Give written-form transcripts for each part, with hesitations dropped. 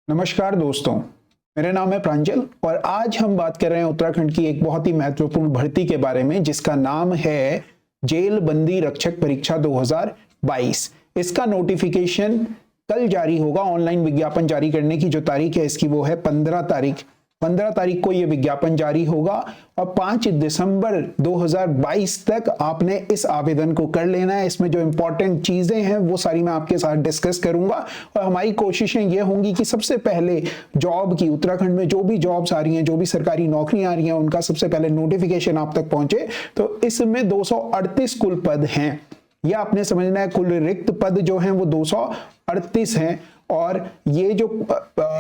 नमस्कार दोस्तों, मेरा नाम है प्रांजल और आज हम बात कर रहे हैं उत्तराखंड की एक बहुत ही महत्वपूर्ण भर्ती के बारे में जिसका नाम है जेल बंदी रक्षक परीक्षा 2022। इसका नोटिफिकेशन कल जारी होगा। ऑनलाइन विज्ञापन जारी करने की जो तारीख है इसकी वो है 15 तारीख को ये विज्ञापन जारी होगा और 5 दिसंबर 2022 तक आपने इस आवेदन को कर लेना है। इसमें जो इंपॉर्टेंट चीजें हैं वो सारी मैं आपके साथ डिस्कस करूंगा और हमारी कोशिशें ये होंगी कि सबसे पहले जॉब की, उत्तराखंड में जो भी जॉब्स आ रही हैं, जो भी सरकारी नौकरियां आ रही हैं, उनका सबसे पहले नोटिफिकेशन आप तक पहुंचे। तो इसमें 238 कुल पद हैं, यह आपने समझना है। कुल रिक्त पद जो हैं वो 238 हैं और ये जो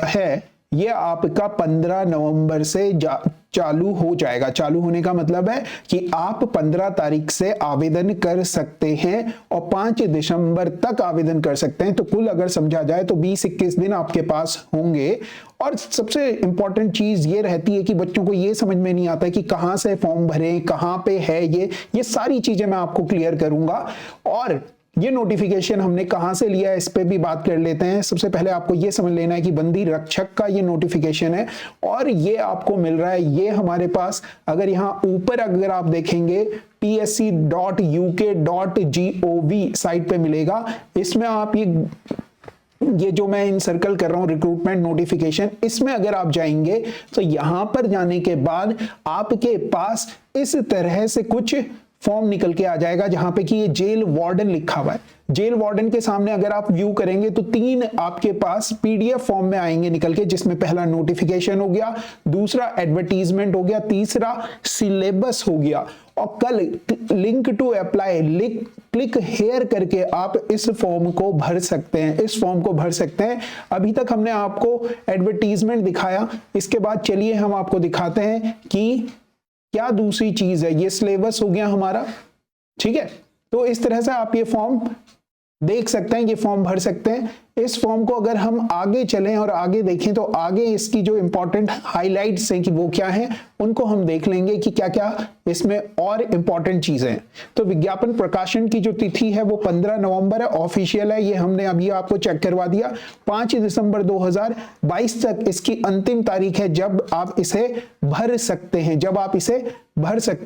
है ये आपका 15 नवंबर से चालू हो जाएगा। चालू होने का मतलब है कि आप 15 तारीख से आवेदन कर सकते हैं और 5 दिसंबर तक आवेदन कर सकते हैं। तो कुल अगर समझा जाए तो 20-21 दिन आपके पास होंगे। और सबसे इंपॉर्टेंट चीज ये रहती है कि बच्चों को ये समझ में नहीं आता कि कहां से फॉर्म भरें, कहां पे है ये सारी चीजें मैं आपको क्लियर करूंगा। और ये नोटिफिकेशन हमने कहां से लिया है इस पे भी बात कर लेते हैं। सबसे पहले आपको ये समझ लेना है कि बंदी रक्षक का ये नोटिफिकेशन है और ये आपको मिल रहा है, ये हमारे पास अगर यहां ऊपर अगर आप देखेंगे psc.uk.gov साइट पे मिलेगा। इसमें आप ये जो मैं इनसर्कल कर रहा हूं रिक्रूटमेंट नोटिफिकेशन, इसमें अगर आप जाएंगे तो यहां पर जाने के बाद आपके पास इस तरह से कुछ फॉर्म निकल के आ जाएगा जहां पे कि ये जेल वार्डन लिखा हुआ है। जेल वार्डन के सामने अगर आप व्यू करेंगे तो 3 आपके पास पीडीएफ फॉर्म में आएंगे निकल के, जिसमें पहला नोटिफिकेशन हो गया, दूसरा एडवर्टीजमेंट हो गया, तीसरा सिलेबस हो गया और कल link to apply click here करके आप इस फॉर्म को भर सकते हैं। इस फॉर्म को भर सकते हैं। अभी तक हमने आपको एडवर्टीजमेंट दिखाया, इसके बाद चलिए हम आपको दिखाते हैं कि क्या दूसरी चीज है। ये सिलेबस हो गया हमारा, ठीक है। तो इस तरह से आप ये फॉर्म देख सकते हैं, ये फॉर्म भर सकते हैं। इस फॉर्म को अगर हम आगे चलें और आगे देखें तो आगे इसकी जो इंपॉर्टेंट हाइलाइट्स हैं कि वो क्या हैं, उनको हम देख लेंगे कि क्या क्या इसमें और इंपॉर्टेंट चीजें हैं। तो विज्ञापन प्रकाशन की जो तिथि है वो 15 नवंबर है, ऑफिशियल है, ये हमने अभी आपको चेक करवा दिया। 5 दिसंबर 2022 तक इसकी अंतिम तारीख है जब आप इसे भर सकते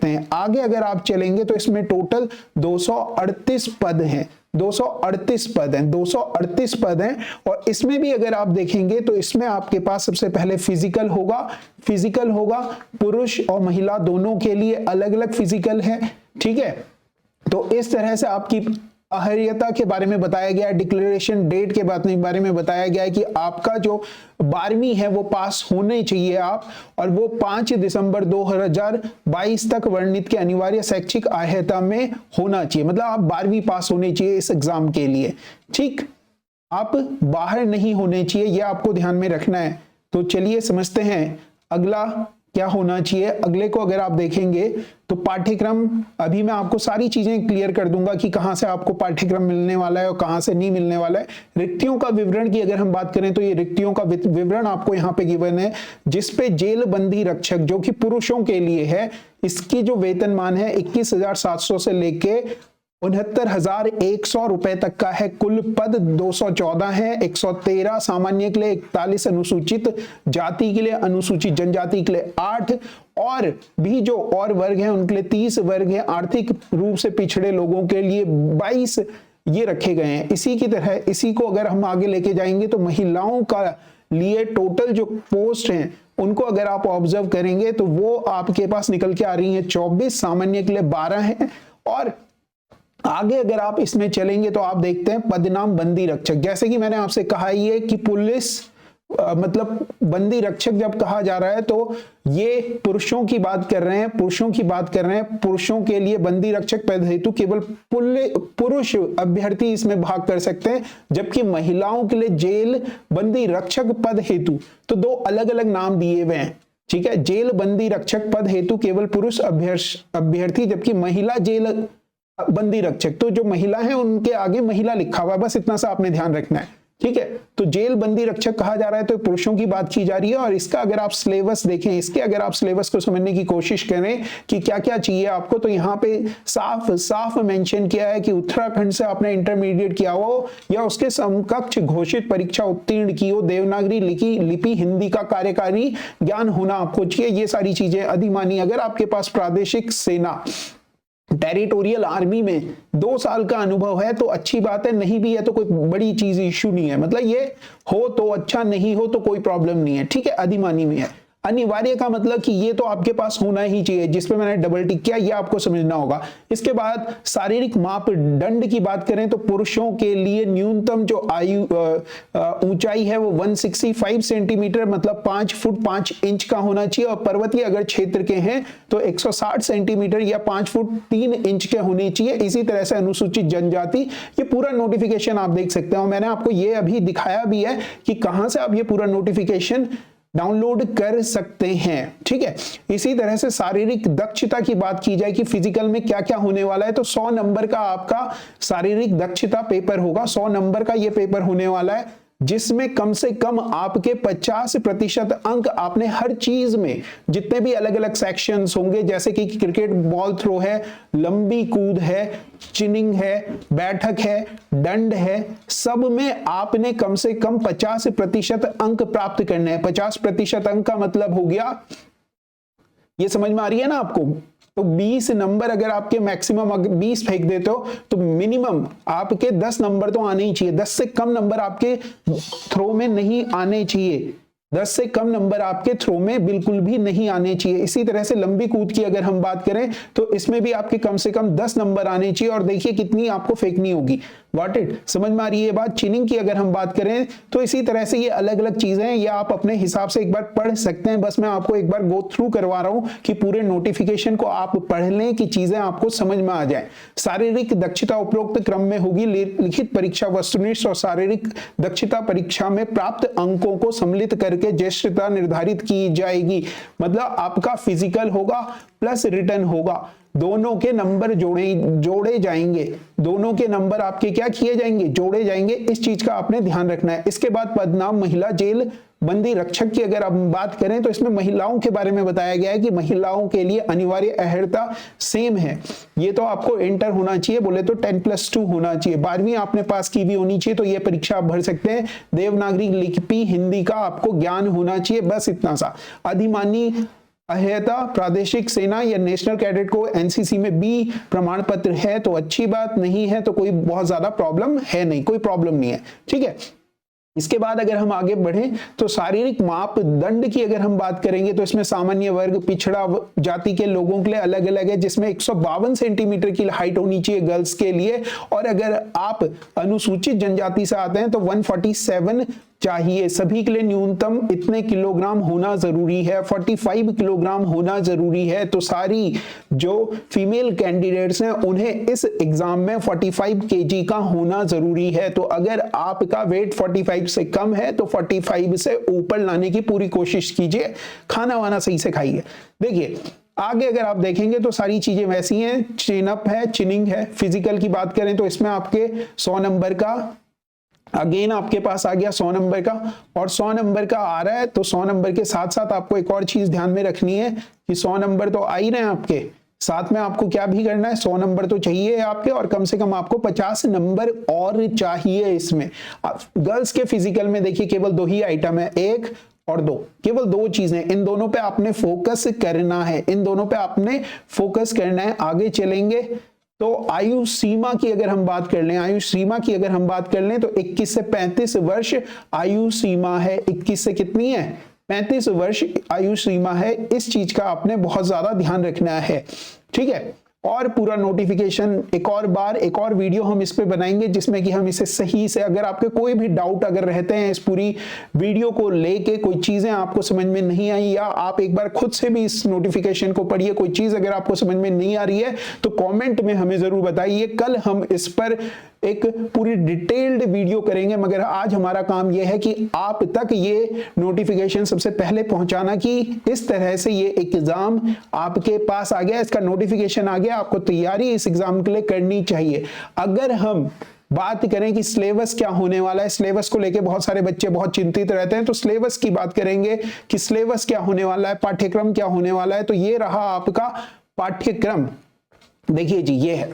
हैं, आगे अगर आप चलेंगे तो इसमें टोटल 238 पद हैं, 238 पद हैं और इसमें भी अगर आप देखेंगे तो इसमें आपके पास सबसे पहले फिजिकल होगा। पुरुष और महिला दोनों के लिए अलग अलग फिजिकल है, ठीक है। तो इस तरह से आपकी अहर्यता के बारे में बताया गया है, डिक्लेरेशन डेट के बारे में बताया गया है कि आपका जो 12वीं है वो पास होने चाहिए आप, और वो 5 दिसंबर 2022 तक वर्णित के अनिवार्य शैक्षिक अहर्यता में होना चाहिए। मतलब आप 12वीं पास होने चाहिए इस एग्जाम के लिए, ठीक। आप बाहर नहीं होने चाहिए, ये आपको ध्यान में रखना है। तो चलिए समझते हैं अगला क्या होना चाहिए। अगले को अगर आप देखेंगे तो पाठ्यक्रम, अभी मैं आपको सारी चीजें क्लियर कर दूंगा कि कहां से आपको पाठ्यक्रम मिलने वाला है और कहां से नहीं मिलने वाला है। रिक्तियों का विवरण की अगर हम बात करें तो ये रिक्तियों का विवरण आपको यहाँ पे गिवन है, जिसपे जेल बंदी रक्षक जो कि पुरुषों के लिए है, इसकी जो वेतनमान है 21,700 से लेके 69,100 रुपए तक का है। कुल पद 214 है, 113 सामान्य के लिए, 41 अनुसूचित जाति के लिए, अनुसूचित जनजाति के लिए 8 और भी जो और वर्ग हैं उनके लिए 30 वर्ग हैं, आर्थिक रूप से पिछड़े लोगों के लिए 22 ये रखे गए हैं। इसी की तरह इसी को अगर हम आगे लेके जाएंगे तो महिलाओं का लिए टोटल जो पोस्ट हैं उनको अगर आप ऑब्जर्व करेंगे तो वो आपके पास निकल के आ रही हैं 24, सामान्य के लिए 12 हैं। और आगे अगर आप इसमें चलेंगे तो आप देखते हैं पदनाम बंदी रक्षक। जैसे कि मैंने आपसे कहा ये कि पुलिस मतलब बंदी रक्षक जब कहा जा रहा है तो ये पुरुषों की बात कर रहे हैं, पुरुषों के लिए बंदी रक्षक पद हेतु केवल पुरुष अभ्यर्थी इसमें भाग कर सकते हैं, जबकि महिलाओं के लिए जेल बंदी रक्षक पद हेतु तो 2 अलग अलग नाम दिए हुए हैं, ठीक है। जेल बंदी रक्षक पद हेतु केवल पुरुष अभ्यर्थी, जबकि महिला जेल बंदी रक्षक, तो जो महिला है उनके आगे महिला लिखा हुआ है, बस इतना सा आपने ध्यान रखना है, ठीक है। तो जेल बंदी रक्षक कहा जा रहा है तो पुरुषों की बात की जा रही है। और इसका अगर आप सिलेबस देखें, इसके अगर आप सिलेबस को समझने की कोशिश करें कि क्या क्या चाहिए आपको, तो यहाँ पे साफ साफ मेंशन किया है कि उत्तराखंड से आपने इंटरमीडिएट किया हो या उसके समकक्ष घोषित परीक्षा उत्तीर्ण की हो, देवनागरी लिपि हिंदी का कार्यकारी ज्ञान होना आपको चाहिए। ये सारी चीजें अधिमानी, अगर आपके पास प्रादेशिक सेना टेरिटोरियल आर्मी में 2 साल का अनुभव है तो अच्छी बात है, नहीं भी है तो कोई बड़ी चीज इश्यू नहीं है। मतलब ये हो तो अच्छा, नहीं हो तो कोई प्रॉब्लम नहीं है, ठीक है। अधिमानी में है। अनिवार्य का मतलब कि ये तो आपके पास होना ही चाहिए, जिस पे मैंने डबल टिक किया, ये आपको समझना होगा। इसके बाद शारीरिक मापदंड की बात करें तो पुरुषों के लिए न्यूनतम जो आयु ऊंचाई है वो 165 सेंटीमीटर मतलब 5 फुट 5 इंच का होना चाहिए। और पर्वतीय अगर क्षेत्र के हैं तो 160 सेंटीमीटर या 5 फुट 3 इंच के होने चाहिए। इसी तरह से अनुसूचित जनजाति, ये पूरा नोटिफिकेशन आप देख सकते हो। मैंने आपको ये अभी दिखाया भी है कि कहां से आप ये पूरा नोटिफिकेशन डाउनलोड कर सकते हैं, ठीक है। इसी तरह से शारीरिक दक्षता की बात की जाए कि फिजिकल में क्या क्या होने वाला है, तो 100 नंबर का आपका शारीरिक दक्षता पेपर होगा। 100 नंबर का ये पेपर होने वाला है, जिसमें कम से कम आपके 50% अंक आपने हर चीज में, जितने भी अलग अलग सेक्शंस होंगे, जैसे कि क्रिकेट बॉल थ्रो है, लंबी कूद है, चिनिंग है, बैठक है, दंड है, सब में आपने कम से कम 50% अंक प्राप्त करने हैं। 50% अंक का मतलब हो गया, ये समझ में आ रही है ना आपको, तो 20 नंबर अगर आपके मैक्सिमम 20 फेंक देते हो तो मिनिमम आपके 10 नंबर तो आने ही चाहिए। 10 से कम नंबर आपके थ्रो में नहीं आने चाहिए। 10 से कम नंबर आपके थ्रो में बिल्कुल भी नहीं आने चाहिए। इसी तरह से लंबी कूद की अगर हम बात करें तो इसमें भी आपके कम से कम 10 नंबर आने चाहिए। और देखिए कितनी आपको फेंकनी होगी। गॉट इट, समझ में आ रही है बात। चिनिंग की अगर हम बात करें तो इसी तरह से ये अलग अलग चीजें हैं, ये आप अपने हिसाब से एक बार पढ़ सकते हैं। बस मैं आपको एक बार गो थ्रू करवा रहा हूं कि पूरे नोटिफिकेशन को आप पढ़ लें कि चीजें आपको समझ में आ जाए। शारीरिक दक्षता उपरोक्त क्रम में होगी। लिखित परीक्षा वस्तुनिष्ठ और शारीरिक दक्षता परीक्षा में प्राप्त अंकों को सम्मिलित करके ज्येष्ठता निर्धारित की जाएगी। मतलब आपका फिजिकल होगा प्लस रिटर्न होगा, दोनों के नंबर जोड़े जाएंगे। दोनों के नंबर आपके क्या किए जाएंगे, जोड़े जाएंगे। इस चीज का आपने ध्यान रखना है। इसके बाद पदनाम महिला जेल बंदी रक्षक की अगर हम बात करें तो इसमें महिलाओं के बारे में बताया गया है कि महिलाओं के लिए अनिवार्य अर्हता सेम है। ये तो आपको इंटर होना चाहिए, बोले तो 10+2 होना चाहिए। 12वीं आपने पास की भी होनी चाहिए, तो ये परीक्षा आप भर सकते हैं। देवनागरी लिपि हिंदी का आपको ज्ञान होना चाहिए, बस इतना सा। अधिमानी अहर्ता प्रादेशिक सेना या नेशनल कैडेट को एनसीसी में बी प्रमाण पत्र है तो अच्छी बात, नहीं है तो कोई बहुत ज्यादा प्रॉब्लम है नहीं, कोई प्रॉब्लम नहीं है, ठीक है। इसके बाद अगर हम आगे बढ़ें तो शारीरिक मापदंड की अगर हम बात करेंगे तो इसमें सामान्य वर्ग पिछड़ा जाति के लोगों के लिए अलग अलग है, जिसमें 152 सेंटीमीटर की हाइट होनी चाहिए गर्ल्स के लिए। और अगर आप अनुसूचित जनजाति से आते हैं तो 147 चाहिए। सभी के लिए न्यूनतम इतने किलोग्राम होना जरूरी है, 45 किलोग्राम होना जरूरी है। तो सारी जो फीमेल कैंडिडेट्स हैं उन्हें इस एग्जाम में 45 केजी का होना जरूरी है। तो अगर आपका वेट 45 से कम है तो 45 से ऊपर लाने की पूरी कोशिश कीजिए। खाना वाना सही से खाइए। देखिए आगे अगर आप देखेंगे तो सारी चीजें वैसी हैं। चिन अप है, चिनिंग है। फिजिकल की बात करें तो इसमें आपके 100 नंबर का अगेन आपके पास आ गया 100 नंबर का, और 100 नंबर का आ रहा है तो 100 नंबर के साथ साथ आपको एक और चीज ध्यान में रखनी है कि 100 नंबर तो आ ही रहे हैं आपके, साथ में आपको क्या भी करना है, 100 नंबर तो चाहिए आपके, और कम से कम आपको 50 नंबर और चाहिए इसमें। गर्ल्स के फिजिकल में देखिए केवल 2 ही आइटम है, 1 और 2, केवल 2 चीजें। इन दोनों पे आपने फोकस करना है, इन दोनों पे आपने फोकस करना है। आगे चलेंगे तो आयु सीमा की अगर हम बात कर लें, आयु सीमा की अगर हम बात कर लें तो 21 से 35 वर्ष आयु सीमा है। 21 से कितनी है, 35 वर्ष आयु सीमा है। इस चीज का आपने बहुत ज्यादा ध्यान रखना है, ठीक है। और पूरा नोटिफिकेशन एक और वीडियो हम इस पे बनाएंगे जिसमें कि हम इसे सही से, अगर आपके कोई भी डाउट अगर रहते हैं इस पूरी वीडियो को लेके, कोई चीजें आपको समझ में नहीं आई या आप एक बार खुद से भी इस नोटिफिकेशन को पढ़िए, कोई चीज अगर आपको समझ में नहीं आ रही है तो कमेंट में हमें जरूर बताइए। कल हम इस पर एक पूरी डिटेल्ड वीडियो करेंगे, मगर आज हमारा काम यह है कि आप तक ये नोटिफिकेशन सबसे पहले पहुंचाना कि इस तरह से ये एग्जाम आपके पास आ गया, इसका नोटिफिकेशन आ गया, आपको तैयारी इस एग्जाम के लिए करनी चाहिए। अगर हम बात करें कि सिलेबस क्या होने वाला है, सिलेबस को लेके बहुत सारे बच्चे बहुत चिंतित रहते हैं, तो सिलेबस की बात करेंगे कि सिलेबस क्या होने वाला है, पाठ्यक्रम क्या होने वाला है। तो ये रहा आपका पाठ्यक्रम, देखिए जी ये है,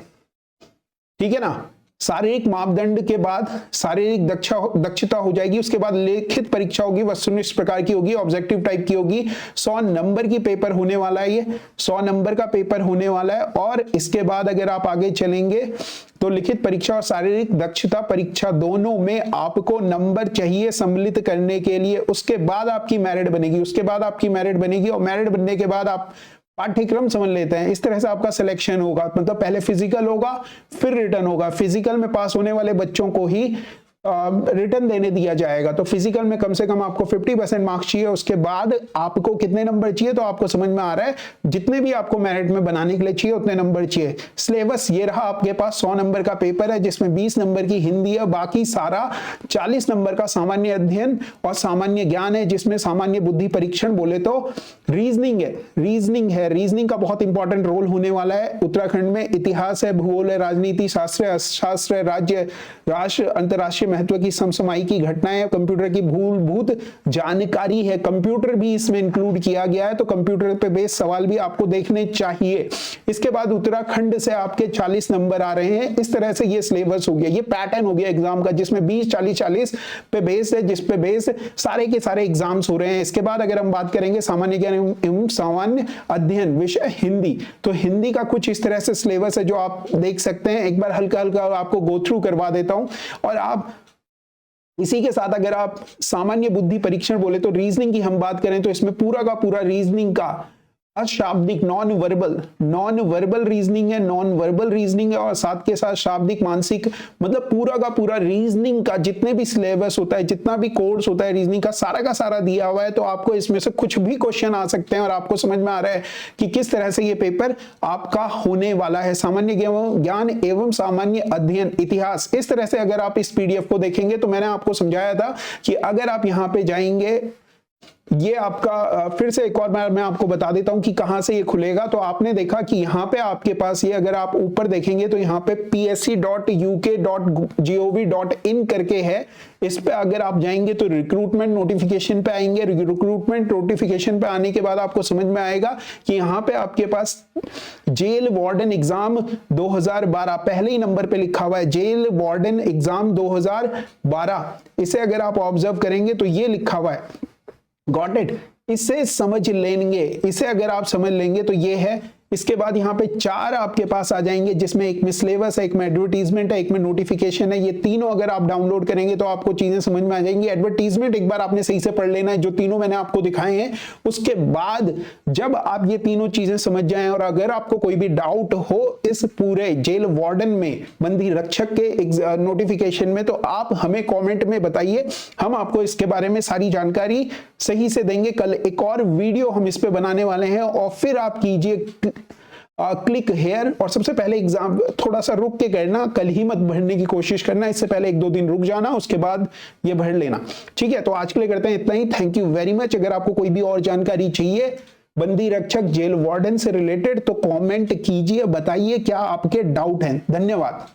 ठीक है ना। शारीरिक मापदंड के बाद शारीरिक दक्षता हो जाएगी, उसके बाद लिखित परीक्षा होगी, वस्तुनिष्ठ प्रकार की होगी, ऑब्जेक्टिव टाइप की होगी। 100 नंबर की पेपर होने वाला है, ये 100 नंबर का पेपर होने वाला है। और इसके बाद अगर आप आगे चलेंगे तो लिखित परीक्षा और शारीरिक दक्षता परीक्षा दोनों में आपको नंबर चाहिए सम्मिलित करने के लिए। उसके बाद आपकी मेरिट बनेगी, उसके बाद आपकी मेरिट बनेगी, और मेरिट बनने के बाद आप पाठ्यक्रम समझ लेते हैं। इस तरह से आपका सिलेक्शन होगा, मतलब पहले फिजिकल होगा फिर रिटर्न होगा। फिजिकल में पास होने वाले बच्चों को ही रिटर्न देने दिया जाएगा। तो फिजिकल में कम से कम आपको 50% मार्क्स चाहिए। उसके बाद आपको कितने नंबर चाहिए, तो आपको समझ में आ रहा है, जितने भी आपको मेरिट में बनाने के लिए चाहिए उतने नंबर चाहिए। सिलेबस ये रहा, आपके पास 100 नंबर का पेपर है जिसमें 20 नंबर की हिंदी है, बाकी सारा 40 नंबर का सामान्य अध्ययन और सामान्य ज्ञान है, जिसमें सामान्य बुद्धि परीक्षण बोले तो रीजनिंग है। रीजनिंग का बहुत इंपॉर्टेंट रोल होने वाला है। उत्तराखंड में इतिहास है, भूगोल है, राजनीति शास्त्र, अर्थशास्त्र, राज्य राष्ट्र अंतरराष्ट्रीय महत्व की समसामयिक घटनाएं, कंप्यूटर की मूलभूत जानकारी है, कंप्यूटर भी इसमें इंक्लूड किया गया है, तो कंप्यूटर पे बेस्ड सवाल भी आपको देखने चाहिए। इसके बाद उत्तराखंड से आपके 40 नंबर आ रहे हैं। इस तरह से ये सिलेबस हो गया, ये पैटर्न हो गया एग्जाम का, जिसमें 20-40-40 पे बेस्ड है, जिस पे बेस्ड सारे के सारे एग्जाम्स हो रहे हैं। इसके बाद अगर हम बात करेंगे सामान्य ज्ञान एवं सामान्य अध्ययन विषय हिंदी, तो हिंदी का कुछ इस तरह से सिलेबस है जो आप देख सकते हैं। एक बार हल्का हल्का आपको गो थ्रू करवा देता हूं। और आप इसी के साथ अगर आप सामान्य बुद्धि परीक्षण बोले तो रीजनिंग की हम बात करें तो इसमें पूरा का पूरा रीजनिंग का अशाब्दिक नॉन वर्बल रीजनिंग है, और साथ के साथ शाब्दिक मानसिक, मतलब पूरा का पूरा रीजनिंग का जितने भी सिलेबस होता है, जितना भी कोर्स होता है रीजनिंग का सारा दिया हुआ है। तो आपको इसमें से कुछ भी क्वेश्चन आ सकते हैं और आपको समझ में आ रहा है कि किस तरह से ये पेपर आपका होने वाला है। सामान्य ज्ञान एवं सामान्य अध्ययन इतिहास, इस तरह से अगर आप इस पीडीएफ को देखेंगे तो मैंने आपको समझाया था कि अगर आप यहां पे जाएंगे, ये आपका फिर से एक और बार मैं आपको बता देता हूं कि कहां से ये खुलेगा। तो आपने देखा कि यहां पे आपके पास ये, अगर आप ऊपर देखेंगे तो यहां पे psc.uk.gov.in करके है। इस पे अगर आप जाएंगे तो रिक्रूटमेंट नोटिफिकेशन पे आएंगे। रिक्रूटमेंट नोटिफिकेशन पे आने के बाद आपको समझ में आएगा कि यहां पे आपके पास जेल वार्डन एग्जाम 2012 पहले ही नंबर पे लिखा हुआ है, जेल वार्डन एग्जाम 2012। इसे अगर आप ऑब्जर्व करेंगे तो ये लिखा हुआ है, गॉट इट। इसे समझ लेंगे, इसे अगर आप समझ लेंगे तो ये है। इसके बाद यहाँ पे 4 आपके पास आ जाएंगे, जिसमें एक में सिलेबस है, एक में एडवर्टीजमेंट है, एक में नोटिफिकेशन है। ये तीनों अगर आप डाउनलोड करेंगे तो आपको चीजें समझ में आ जाएंगी। एडवर्टीजमेंट एक बार आपने सही से पढ़ लेना है, जो तीनों मैंने आपको दिखाए हैं। उसके बाद जब आप ये तीनों चीजें समझ जाएं और अगर आपको कोई भी डाउट हो इस पूरे जेल वार्डन में, बंदी रक्षक के नोटिफिकेशन में, तो आप हमें कॉमेंट में बताइए, हम आपको इसके बारे में सारी जानकारी सही से देंगे। कल एक और वीडियो हम इस पे बनाने वाले हैं, और फिर आप कीजिए क्लिक हेयर। और सबसे पहले एग्जाम थोड़ा सा रुक के करना, कल ही मत भरने की कोशिश करना, इससे पहले 1-2 दिन रुक जाना, उसके बाद ये भर लेना, ठीक है। तो आज के लिए करते हैं इतना ही। Thank you very much. अगर आपको कोई भी और जानकारी चाहिए बंदी रक्षक जेल वार्डन से रिलेटेड तो कमेंट कीजिए, बताइए क्या आपके डाउट हैं। धन्यवाद।